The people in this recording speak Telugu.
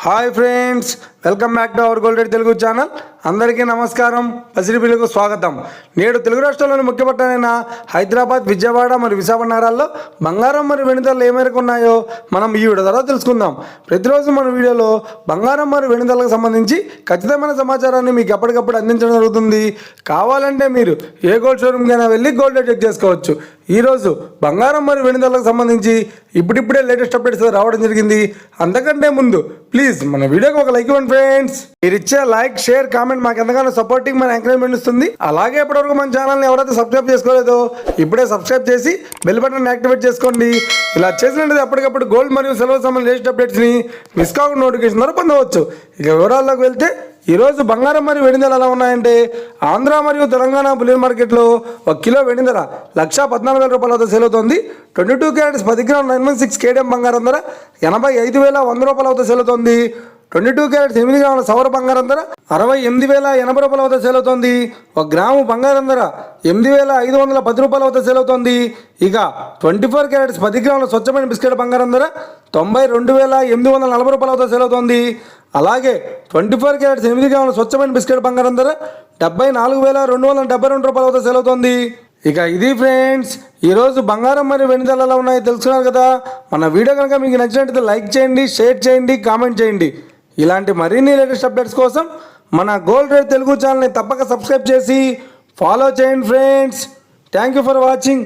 Hi friends, welcome back to our gold rate Telugu channel. అందరికీ నమస్కారం. పసిరిపిల్లకు స్వాగతం. నేడు తెలుగు రాష్ట్రాల్లోని ముఖ్య పట్టణమైన హైదరాబాద్, విజయవాడ మరియు విశాఖపట్నం నగరాల్లో బంగారం మరియు వెండి ధరలు ఏ మేరకు ఉన్నాయో మనం ఈ వీడియో ద్వారా తెలుసుకుందాం. ప్రతిరోజు మన వీడియోలో బంగారం మరియు వెండి ధరలకు సంబంధించి ఖచ్చితమైన సమాచారాన్ని మీకు ఎప్పటికప్పుడు అందించడం జరుగుతుంది. కావాలంటే మీరు ఏ గోల్డ్ షోరూమ్కైనా వెళ్ళి గోల్డ్ రేట్ చెక్ చేసుకోవచ్చు. ఈరోజు బంగారం మరియు వెండి ధరలకు సంబంధించి ఇప్పుడిప్పుడే లేటెస్ట్ అప్డేట్స్ రావడం జరిగింది. అంతకంటే ముందు ప్లీజ్ మన వీడియోకి ఒక లైక్ ఇవ్వండి ఫ్రెండ్స్. మీరు ఇచ్చే లైక్, షేర్, కామెంట్ మాకు ఎంతగానో సపోర్టింగ్, మన ఎంకరేజ్మెంట్ ఇస్తుంది. అలాగే ఇప్పటివరకు మన ఛానల్ని ఎవరైతే సబ్స్క్రైబ్ చేసుకోలేదో ఇప్పుడే సబ్స్క్రైబ్ చేసి బెల్ బటన్ యాక్టివేట్ చేసుకోండి. ఇలా చేసినట్టు ఎప్పటికప్పుడు గోల్డ్ మరియు సిల్వర్ సంబంధించిన లేటెస్ట్ అప్డేట్స్ని మిస్ కాకుండా నోటిఫికేషన్ ద్వారా పొందవచ్చు. ఇక వివరాల్లోకి వెళ్తే ఈరోజు బంగారం మరియు వెండి ధరలు ఎలా ఉన్నాయంటే, ఆంధ్ర మరియు తెలంగాణ బులియన్ మార్కెట్లో 1 కిలో వెండి ధర 1,14,000 రూపాయల వద్ద సేల్ అవుతుంది. 22 క్యారెట్స్ 10 గ్రామ్ 916 కేడిఎం బంగారం ధర 85,100 రూపాయల వద్ద సేల్ అవుతుంది. 22 క్యారెట్స్ 8 గ్రాముల సౌర బంగారం ధర 68,080 రూపాయల వద్ద సేల్ అవుతుంది. 1 గ్రాము బంగారం ధర 8,510 రూపాయల వద్ద సేల్ అవుతుంది. ఇక 24 క్యారెట్స్ 10 గ్రాముల స్వచ్ఛమైన బిస్కెట్ బంగారం ధర 92,840 రూపాయల వద్ద సేల్ అవుతుంది. అలాగే 24 క్యారెట్స్ 8 గ్రాముల స్వచ్ఛమైన బిస్కెట్ బంగారం ధర 74,272 రూపాయల వద్ద సేల్ అవుతుంది. ఇక ఇది ఫ్రెండ్స్, ఈరోజు బంగారం మరియు వెండి ధరలు ఎలా ఉన్నాయో తెలుసుకున్నారు కదా. మన వీడియో కనుక మీకు నచ్చినట్లయితే లైక్ చేయండి, షేర్ చేయండి, కామెంట్ చేయండి. ఇలాంటి మరిన్ని లేటెస్ట్ అప్డేట్స్ కోసం మన గోల్డ్ రేట్ తెలుగు ఛానల్ని తప్పక సబ్స్క్రైబ్ చేసి ఫాలో చేయండి friends. Thank you for watching.